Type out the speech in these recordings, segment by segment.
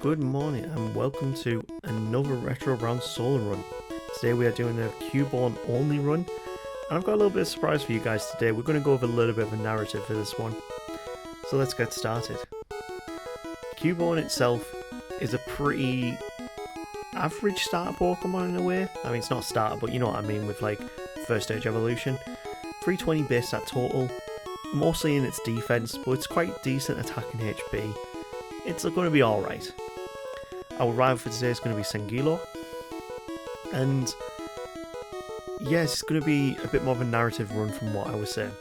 Good morning and welcome to another RetroBrown Solo Run. Today we are doing a Cubone only run, and I've got a little bit of surprise for you guys today. We're going to go over a little bit of a narrative for this one. So let's get started. Cubone itself is a pretty average starter Pokemon in a way. I mean, it's not a starter, but you know what I mean with like first stage evolution. 320 base stat total, mostly in its defense, but it's quite decent attacking HP. It's going to be alright. Our rival for today is going to be Sangilo, and yes, it's going to be a bit more of a narrative run from what I was saying.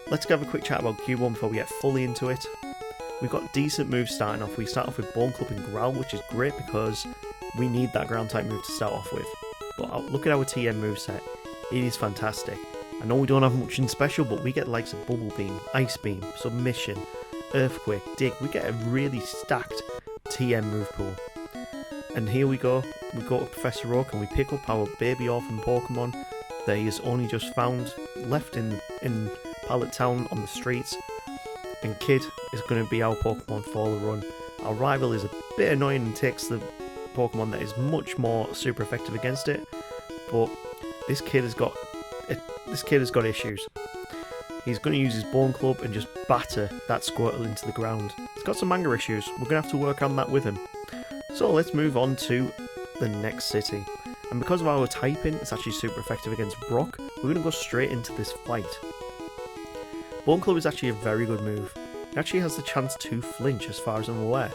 Let's have a quick chat about Cubone before we get fully into it. We've got decent moves starting off. We start off with Bone Club and Growl, which is great because we need that ground type move to start off with. But look at our TM moveset, it is fantastic. I know we don't have much in special, but we get the likes of Bubble Beam, Ice Beam, Submission, Earthquake, Dig. We get a really stacked TM move pool. And here we go to Professor Oak and we pick up our baby orphan Pokemon that he has only just found, left in Pallet Town on the streets. And Kid is going to be our Pokemon for the run. Our rival is a bit annoying and takes the Pokemon that is much more super effective against it, but this kid has got issues. He's going to use his Bone Club and just batter that Squirtle into the ground. He's got some anger issues. We're going to have to work on that with him. So let's move on to the next city. And because of our typing, it's actually super effective against Brock. We're going to go straight into this fight. Bone Club is actually a very good move. It actually has the chance to flinch as far as I'm aware.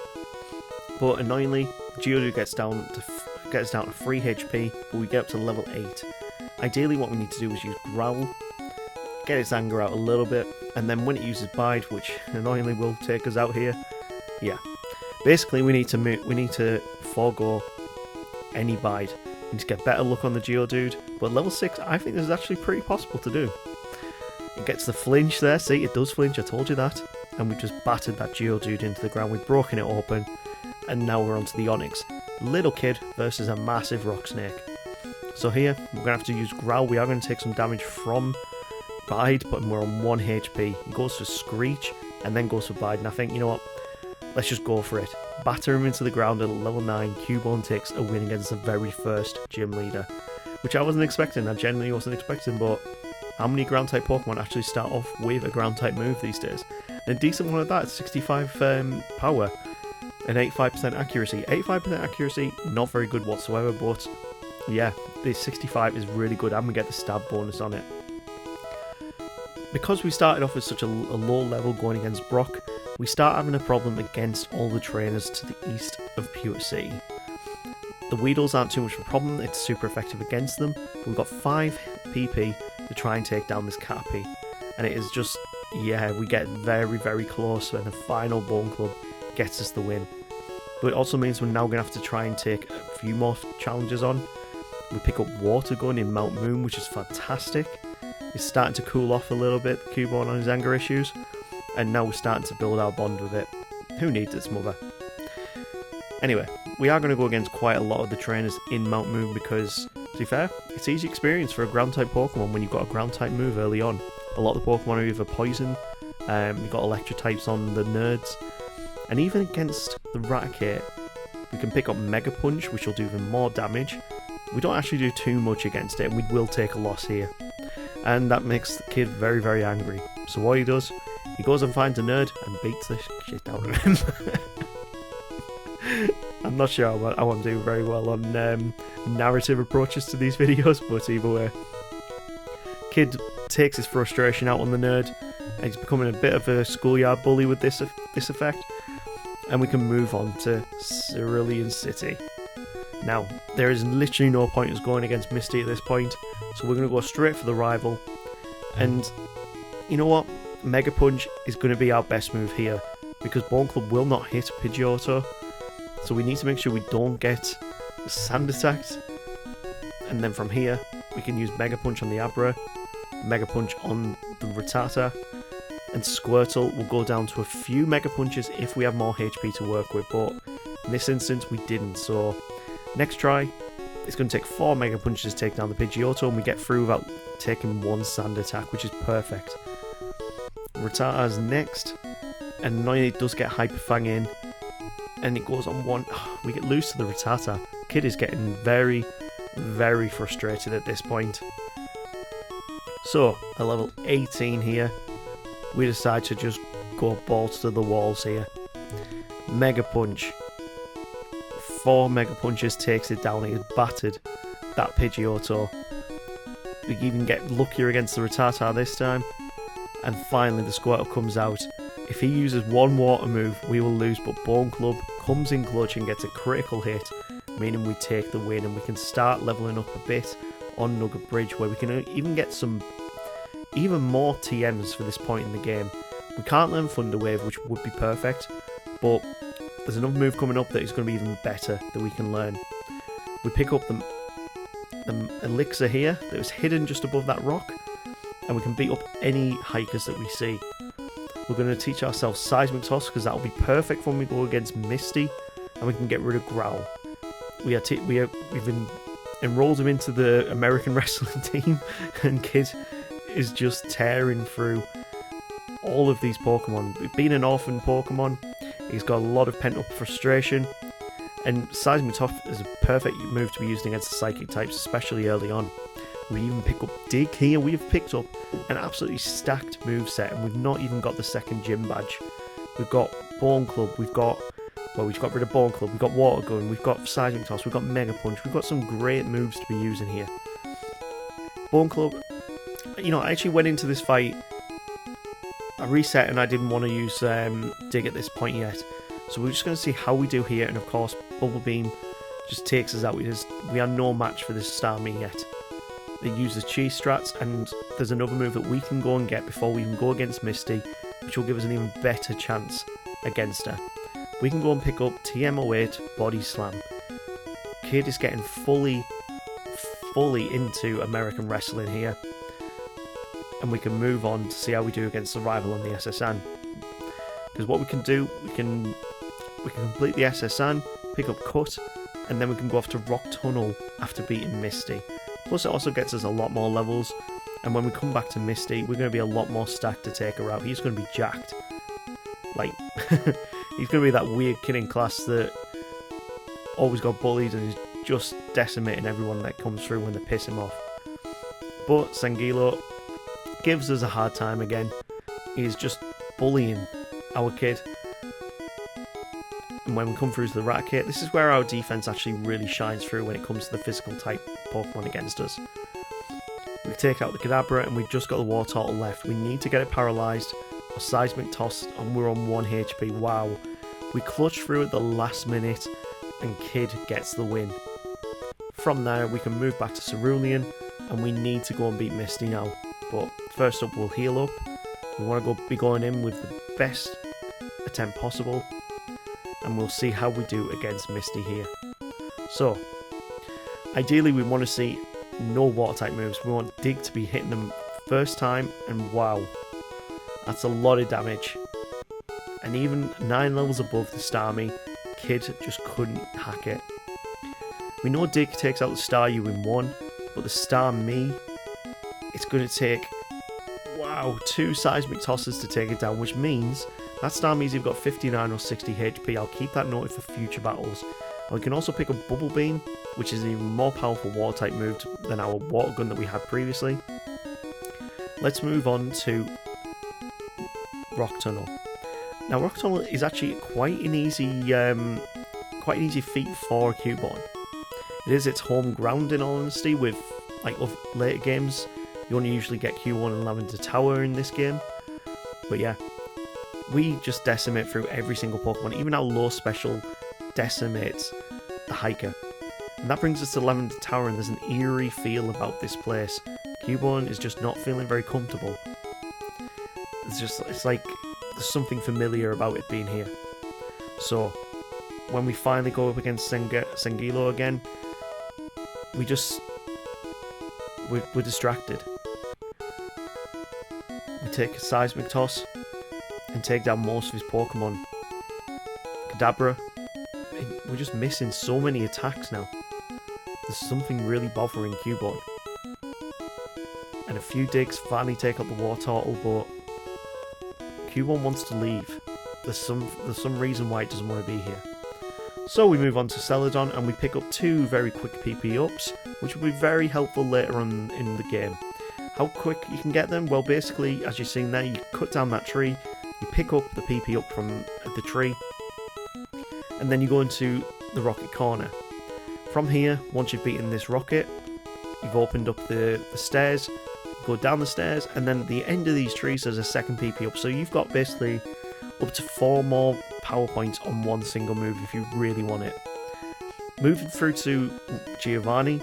But annoyingly, Geodude gets down to 3 HP, but we get up to level 8. Ideally what we need to do is use Growl, get its anger out a little bit, and then when it uses Bide, which annoyingly will take us out here, yeah. Basically we need to forego any Bide. We need to get better luck on the Geodude, but level 6 I think this is actually pretty possible to do. It gets the flinch there, see it does flinch, I told you that, and we've just battered that Geodude into the ground, we've broken it open, and now we're onto the Onix. Little kid versus a massive rock snake. So here, we're going to have to use Growl. We are going to take some damage from Bide, but we're on 1 HP. He goes for Screech, and then goes for Bide, and I think, you know what, let's just go for it. Batter him into the ground at level 9, Cubone takes a win against the very first gym leader. Which I wasn't expecting, I genuinely wasn't expecting, but how many ground type Pokemon actually start off with a ground type move these days? And a decent one of that, 65 power and 85% accuracy. 85% accuracy, not very good whatsoever, but yeah, this 65 is really good, and we get the stab bonus on it. Because we started off with such a low level going against Brock, we start having a problem against all the trainers to the east of Pewter City. The Weedles aren't too much of a problem, it's super effective against them. We've got 5 PP to try and take down this Caterpie, and it is just, yeah, we get very, very close, and the final Bone Club gets us the win. But it also means we're now going to have to try and take a few more challenges on. We pick up Water Gun in Mount Moon, which is fantastic. It's starting to cool off a little bit, Cubone on his anger issues, and now we're starting to build our bond with it. Who needs its mother? Anyway, we are going to go against quite a lot of the trainers in Mount Moon because, to be fair, it's easy experience for a ground type Pokemon when you've got a ground type move early on. A lot of the Pokemon are either poison, you've got electric types on the nerds, and even against the Raticate, we can pick up Mega Punch, which will do even more damage. We don't actually do too much against it, and we will take a loss here. And that makes the kid very, very angry. So what he does, he goes and finds a nerd and beats the shit out of him. I'm not sure how I'm doing very well on narrative approaches to these videos, but either way. Kid takes his frustration out on the nerd, and he's becoming a bit of a schoolyard bully with this effect. And we can move on to Cerulean City. Now, there is literally no point in us going against Misty at this point, so we're going to go straight for the rival. And you know what? Mega Punch is going to be our best move here, because Bone Club will not hit Pidgeotto, so we need to make sure we don't get sand attacked. And then from here, we can use Mega Punch on the Abra, Mega Punch on the Rattata, and Squirtle will go down to a few Mega Punches if we have more HP to work with, but in this instance we didn't, so next try, it's going to take 4 Mega Punches to take down the Pidgeotto, and we get through without taking 1 sand attack, which is perfect. Rattata's next, and annoyingly it does get Hyper Fang in, and it goes on one. We get loose to the Rattata. Kid is getting very, very frustrated at this point. So, at level 18 here, we decide to just go balls to the walls here. Mega Punch. 4 Mega Punches takes it down. It is battered. That Pidgeotto. We even get luckier against the Rattata this time. And finally the Squirtle comes out. If he uses one water move, we will lose, but Bone Club comes in clutch and gets a critical hit, meaning we take the win, and we can start leveling up a bit on Nugget Bridge, where we can even get some even more TMs for this point in the game. We can't learn Thunder Wave, which would be perfect, but there's another move coming up that is going to be even better that we can learn. We pick up the elixir here that was hidden just above that rock, and we can beat up any hikers that we see. We're going to teach ourselves Seismic Toss, because that will be perfect when we go against Misty, and we can get rid of Growl. We've been enrolled him into the American wrestling team, and Kid is just tearing through all of these Pokemon. Being an orphan Pokemon, he's got a lot of pent-up frustration, and Seismic Toss is a perfect move to be used against the Psychic types, especially early on. We even pick up Dig here. We have picked up an absolutely stacked moveset, and we've not even got the second gym badge. We've got Bone Club, we've got rid of Bone Club, we've got Water Gun, we've got Seismic Toss, we've got Mega Punch, we've got some great moves to be using here. Bone Club, I actually went into this fight, I reset and I didn't want to use Dig at this point yet. So we're just going to see how we do here, and of course Bubble Beam just takes us out. We are no match for this Starmie yet. It uses Cheese Strats, and there's another move that we can go and get before we can go against Misty, which will give us an even better chance against her. We can go and pick up TM08 Body Slam. Kid is getting fully into American wrestling here, and we can move on to see how we do against the rival on the SSN. Because what we can do, we can complete the SSN, pick up Cut, and then we can go off to Rock Tunnel after beating Misty. Plus it also gets us a lot more levels, and when we come back to Misty, we're going to be a lot more stacked to take her out. He's going to be jacked. Like, he's going to be that weird kid in class that always got bullied and is just decimating everyone that comes through when they piss him off. But Sangilo gives us a hard time again. He's just bullying our kid. And when we come through to the Raticate, this is where our defense actually really shines through when it comes to the physical type Pokemon against us. We take out the Kadabra, and we've just got the Wartortle left. We need to get it paralyzed or Seismic Toss, and we're on 1 HP. Wow. We clutch through at the last minute, and Kid gets the win. From there, we can move back to Cerulean, and we need to go and beat Misty now. But first up, we'll heal up. We want to be going in with the best attempt possible, and we'll see how we do against Misty here. So, ideally we want to see no water type moves. We want Dig to be hitting them first time, and wow, that's a lot of damage. And even 9 levels above the Starmie, Kid just couldn't hack it. We know Dig takes out the Staryu in 1, but the Starmie, it's going to take, wow, 2 Seismic Tosses to take it down, which means that Starmie's either got 59 or 60 HP. I'll keep that noted for future battles. And we can also pick up Bubble Beam, which is an even more powerful water type move than our Water Gun that we had previously. Let's move on to Rock Tunnel. Now Rock Tunnel is actually quite an easy feat for Cubone. It is its home ground, in all honesty. With like later games, you only usually get Q1 and Lavender Tower in this game. But yeah, we just decimate through every single Pokemon. Even our low special decimates the hiker. And that brings us to Lavender Tower, and there's an eerie feel about this place. Cubone is just not feeling very comfortable. It's like there's something familiar about it being here. So when we finally go up against Sangilo again, we're distracted. We take a Seismic Toss and take down most of his Pokemon. Kadabra, we're just missing so many attacks now. There's something really bothering Cubone. And a few digs finally take out the Wartortle, but Cubone wants to leave. There's some reason why it doesn't want to be here. So we move on to Celadon and we pick up 2 very quick PP ups, which will be very helpful later on in the game. How quick you can get them? Well, basically, as you're seeing there, you cut down that tree, you pick up the PP up from the tree, and then you go into the rocket corner. From here, once you've beaten this rocket, you've opened up the stairs, go down the stairs, and then at the end of these trees there's a second PP up. So you've got basically up to 4 more power points on one single move if you really want it. Moving through to Giovanni,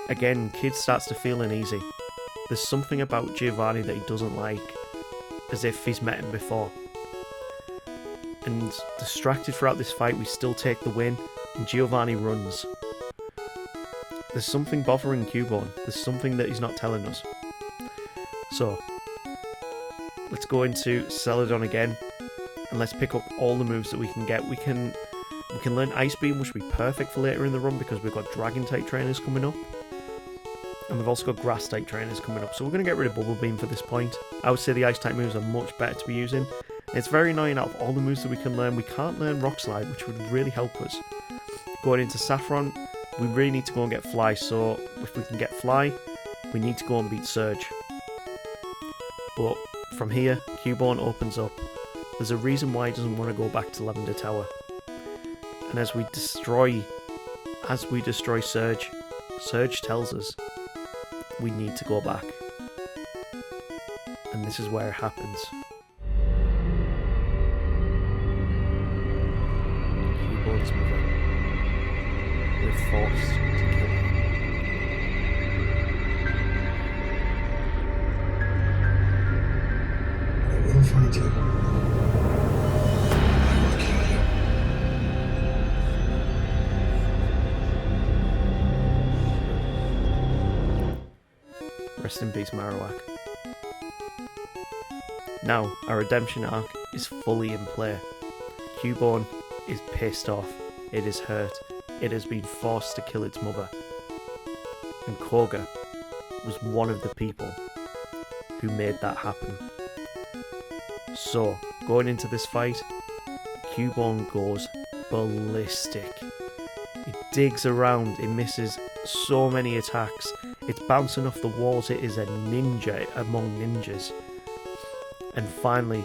again, Kid starts to feel uneasy. There's something about Giovanni that he doesn't like, as if he's met him before. And distracted throughout this fight, we still take the win, and Giovanni runs. There's something bothering Cubone. There's something that he's not telling us. So, let's go into Celadon again, and let's pick up all the moves that we can get. We can learn Ice Beam, which will be perfect for later in the run because we've got Dragon type trainers coming up. And we've also got Grass type trainers coming up. So we're going to get rid of Bubble Beam for this point. I would say the Ice type moves are much better to be using. It's very annoying, out of all the moves that we can learn, we can't learn Rock Slide, which would really help us. Going into Saffron, we really need to go and get Fly, so if we can get Fly, we need to go and beat Surge. But from here, Cubone opens up. There's a reason why he doesn't want to go back to Lavender Tower. And as we destroy Surge, Surge tells us we need to go back. And this is where it happens. Cubone's mother. We're forced to kill her. I will find you. I will kill you. Rest in peace, Marowak. Now, our redemption arc is fully in play. Cubone is pissed off. It is hurt. It has been forced to kill its mother. And Koga was one of the people who made that happen. So, going into this fight, Cubone goes ballistic. It digs around, it misses so many attacks. It's bouncing off the walls, it is a ninja among ninjas. And finally,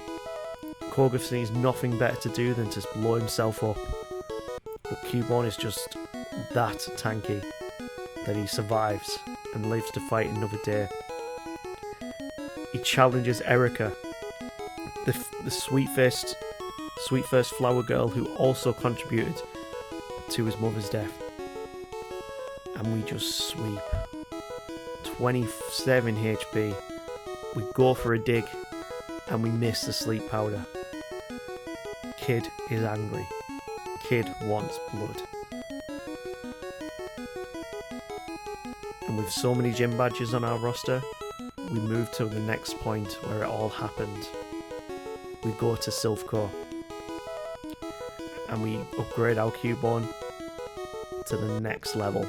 Koga sees nothing better to do than to blow himself up. But Cubone is just that tanky that he survives and lives to fight another day. He challenges Erica, the sweet-faced flower girl who also contributed to his mother's death. And we just sweep. 27 HP. We go for a dig and we miss the sleep powder. Kid is angry. Kid wants blood. And with so many gym badges on our roster, we move to the next point where it all happened. We go to Silphco and we upgrade our Cubone to the next level.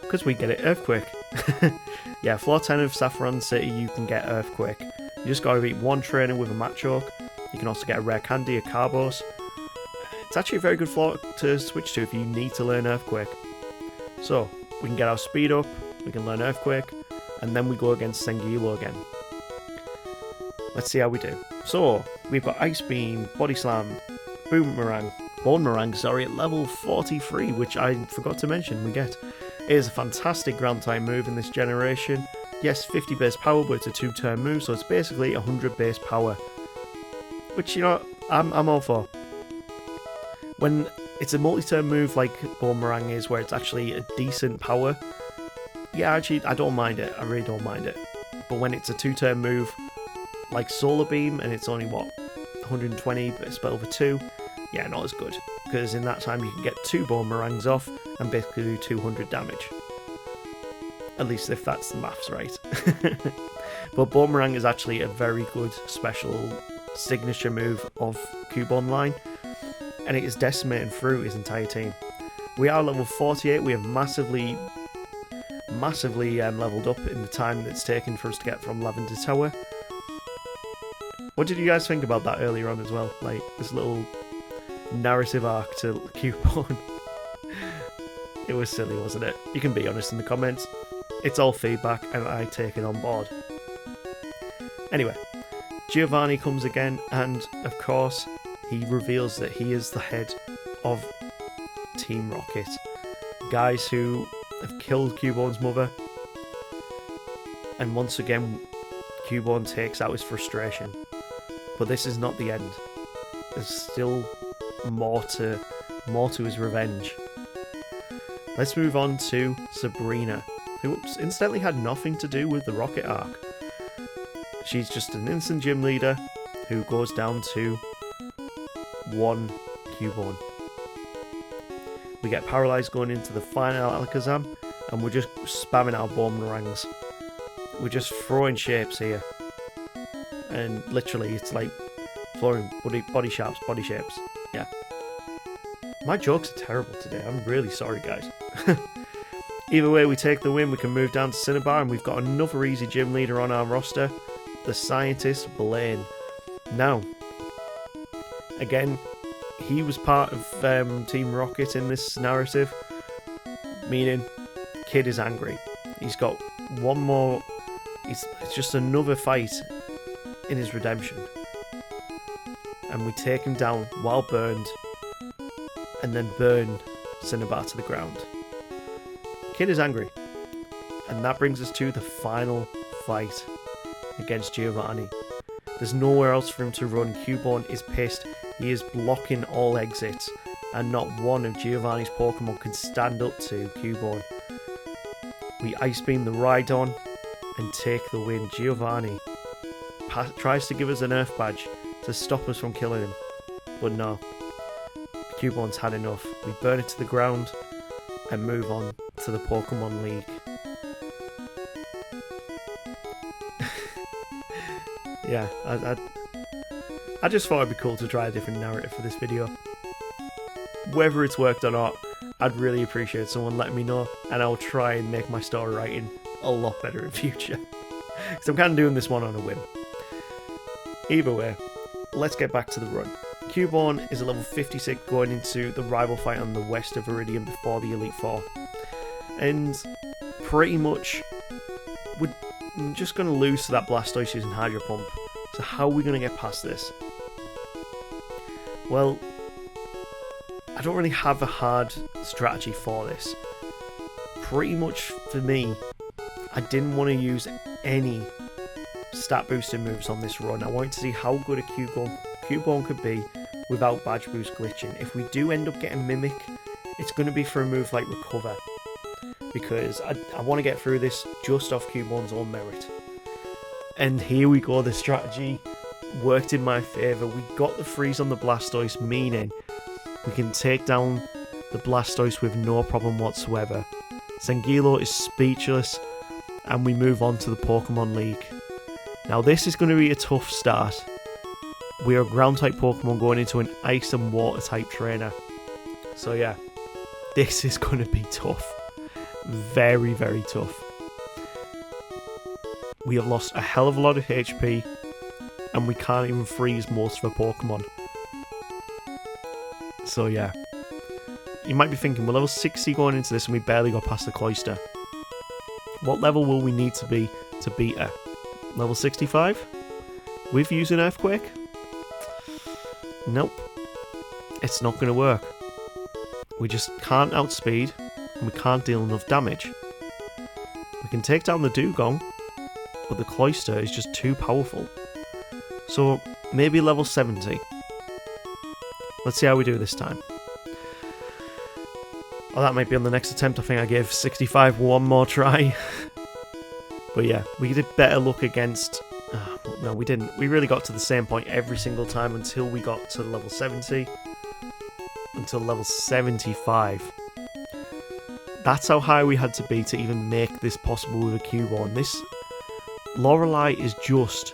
Because we get it Earthquake. Yeah, floor 10 of Saffron City you can get Earthquake. You just gotta beat one trainer with a Machoke. You can also get a Rare Candy, a Carbos. It's actually a very good floor to switch to if you need to learn Earthquake. So, we can get our speed up, we can learn Earthquake, and then we go against Sengilo again. Let's see how we do. So, we've got Ice Beam, Body Slam, Bone Meringue, at level 43, which I forgot to mention we get. It is a fantastic ground type move in this generation. Yes, 50 base power, but it's a 2-turn move, so it's basically 100 base power. Which, you know, I'm all for. When it's a multi-turn move like Boomerang is, where it's actually a decent power, yeah, actually, I don't mind it. I really don't mind it. But when it's a 2-turn move like Solar Beam, and it's only, what, 120 spell over 2, yeah, not as good. Because in that time you can get 2 Boomerangs off and basically do 200 damage. At least if that's the maths right. But Boomerang is actually a very good special signature move of Cubone line, and it is decimating through his entire team. We are level 48, we have massively leveled up in the time that's taken for us to get from Lavender Tower. What did you guys think about that earlier on as well? Like, this little narrative arc to Cubone. It was silly, wasn't it? You can be honest in the comments. It's all feedback, and I take it on board. Anyway, Giovanni comes again, and of course, he reveals that he is the head of Team Rocket. Guys who have killed Cubone's mother. And once again, Cubone takes out his frustration. But this is not the end. There's still more to his revenge. Let's move on to Sabrina, who incidentally had nothing to do with the Rocket arc. She's just an innocent gym leader who goes down to one Cubone. We get paralyzed going into the final Alakazam, and we're just spamming our boomerangs. We're just throwing shapes here. And literally, it's like throwing body shapes. Yeah. My jokes are terrible today. I'm really sorry, guys. Either way, we take the win. We can move down to Cinnabar, and we've got another easy gym leader on our roster, the scientist Blaine. Now, again, he was part of Team Rocket in this narrative, meaning Kid is angry. He's got one more. It's just another fight in his redemption, and we take him down while burned, and then burn Cinnabar to the ground. Kid is angry, and that brings us to the final fight against Giovanni. There's nowhere else for him to run. Cubone is pissed. He is blocking all exits, and not one of Giovanni's Pokemon can stand up to Cubone. We Ice Beam the Rhydon and take the win. Giovanni tries to give us an Earth Badge to stop us from killing him, but no. Cubone's had enough. We burn it to the ground and move on to the Pokemon League. Yeah, I just thought it'd be cool to try a different narrative for this video. Whether it's worked or not, I'd really appreciate someone letting me know, and I'll try and make my story writing a lot better in future. Because I'm kind of doing this one on a whim. Either way, let's get back to the run. Cubone is a level 56 going into the rival fight on the west of Viridian before the Elite Four. And pretty much, we're just going to lose to that Blastoise using Hydro Pump. So how are we going to get past this? Well, I don't really have a hard strategy for this. Pretty much for me, I didn't want to use any stat boosting moves on this run. I wanted to see how good a Cubone could be without Badge Boost glitching. If we do end up getting Mimic, it's going to be for a move like Recover, because I want to get through this just off Cubone's own merit. And here we go, the strategy worked in my favour. We got the freeze on the Blastoise, meaning we can take down the Blastoise with no problem whatsoever. Sangilo is speechless, and we move on to the Pokemon League. Now this is going to be a tough start. We are a ground-type Pokemon going into an Ice and Water-type trainer. So yeah, this is going to be tough. Very, very tough. We have lost a hell of a lot of HP, and we can't even freeze most of our Pokemon. So yeah. You might be thinking, we're level 60 going into this and we barely got past the Cloyster. What level will we need to be to beat her? Level 65? With using Earthquake? Nope. It's not going to work. We just can't outspeed, and we can't deal enough damage. We can take down the Dugong, but the Cloyster is just too powerful. So maybe level 70. Let's see how we do this time. Oh, that might be on the next attempt. I think I gave 65 one more try. But yeah, we did better luck against... no, we didn't. We really got to the same point every single time until we got to level 70. Until level 75. That's how high we had to be to even make this possible with a Cubone. This Lorelei is just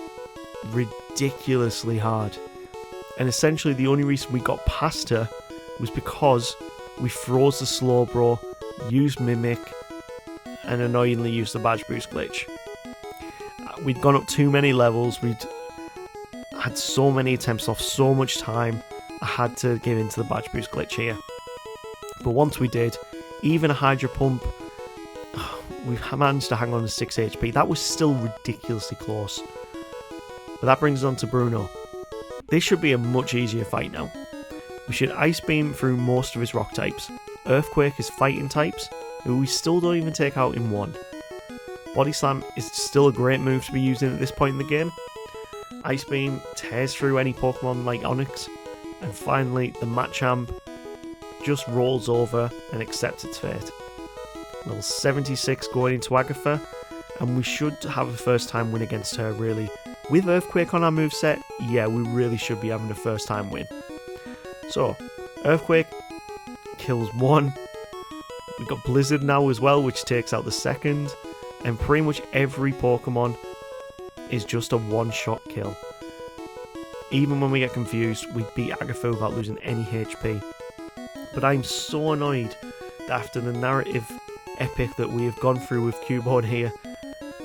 ridiculously hard. And essentially the only reason we got past her was because we froze the Slowbro, used Mimic, and annoyingly used the Badge Boost glitch. We'd gone up too many levels. had so many attempts off, so much time. I had to give into the badge boost glitch here. But once we did, even a Hydro Pump, we've managed to hang on to 6 HP. That was still ridiculously close. But that brings us on to Bruno. This should be a much easier fight now. We should Ice Beam through most of his rock types. Earthquake is fighting types, who we still don't even take out in one. Body Slam is still a great move to be using at this point in the game. Ice Beam tears through any Pokemon like Onix. And finally, the Machamp just rolls over and accepts its fate. Level 76 going into Agatha, and we should have a first time win against her really. With Earthquake on our moveset, yeah, we really should be having a first time win. So, Earthquake kills one. We've got Blizzard now as well, which takes out the second. And pretty much every Pokemon is just a one-shot kill. Even when we get confused, we beat Agatha without losing any HP. But I'm so annoyed that after the narrative epic that we have gone through with Cubone here,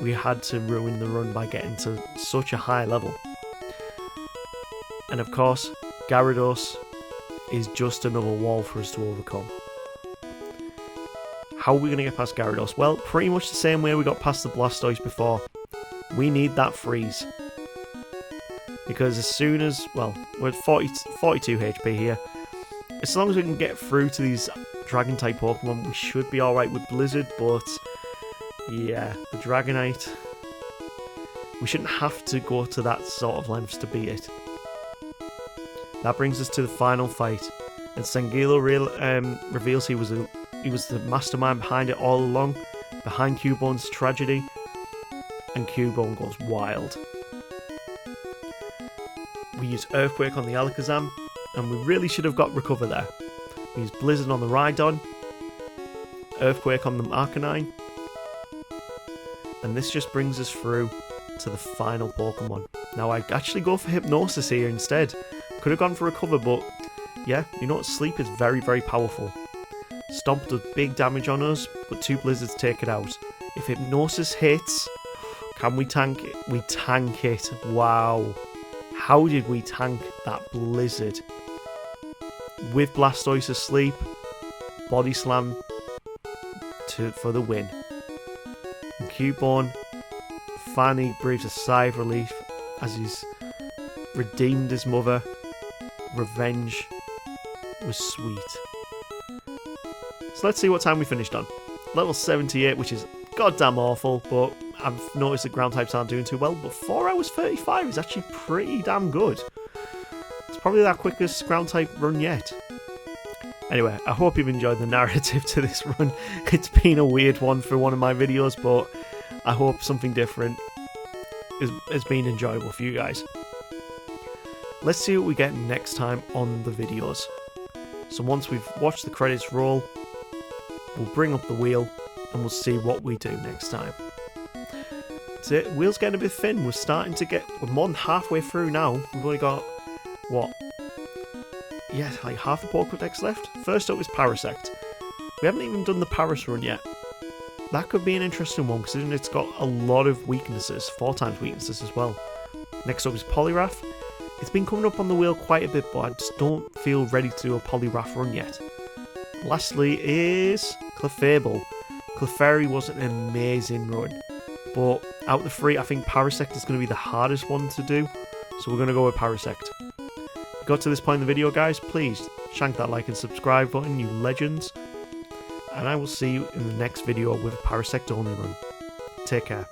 we had to ruin the run by getting to such a high level. And of course, Gyarados is just another wall for us to overcome. How are we going to get past Gyarados? Well, pretty much the same way we got past the Blastoise before. We need that freeze. Because as soon as, well, we're at 42 HP here. As long as we can get through to these Dragon-type Pokemon, we should be alright with Blizzard, but yeah, the Dragonite, we shouldn't have to go to that sort of lengths to beat it. That brings us to the final fight, and Sangilo reveals he was the mastermind behind it all along, behind Cubone's tragedy, and Cubone goes wild. We use Earthquake on the Alakazam, and we really should have got Recover there. We use Blizzard on the Rhydon, Earthquake on the Arcanine, and this just brings us through to the final Pokemon. Now I actually go for Hypnosis here instead. Could have gone for Recover, but yeah, you know what, Sleep is very, very powerful. Stomp does big damage on us, but 2 Blizzards take it out. If Hypnosis hits, can we tank it? We tank it. Wow. How did we tank that Blizzard? With Blastoise asleep, Body Slam for the win. And Cubone finally breathes a sigh of relief as he's redeemed his mother. Revenge was sweet. So let's see what time we finished on. Level 78, which is goddamn awful, but I've noticed that ground types aren't doing too well, but 4 hours 35 is actually pretty damn good. It's probably our quickest ground type run yet. Anyway, I hope you've enjoyed the narrative to this run. It's been a weird one for one of my videos, but I hope something different has been enjoyable for you guys. Let's see what we get next time on the videos. So once we've watched the credits roll, we'll bring up the wheel and we'll see what we do next time. That's it. Wheel's getting a bit thin. We're more than halfway through now. We've only got, what? Yeah, like half the Pokédex left. First up is Parasect. We haven't even done the Paras run yet. That could be an interesting one, considering it's got a lot of weaknesses, 4 times weaknesses as well. Next up is Poliwrath. It's been coming up on the wheel quite a bit, but I just don't feel ready to do a Poliwrath run yet. Lastly is Clefable. Clefairy was an amazing run, but out of the 3, I think Parasect is going to be the hardest one to do, so we're going to go with Parasect. If you got to this point in the video, guys, please shank that like and subscribe button, you legends, and I will see you in the next video with a Parasect only run. Take care.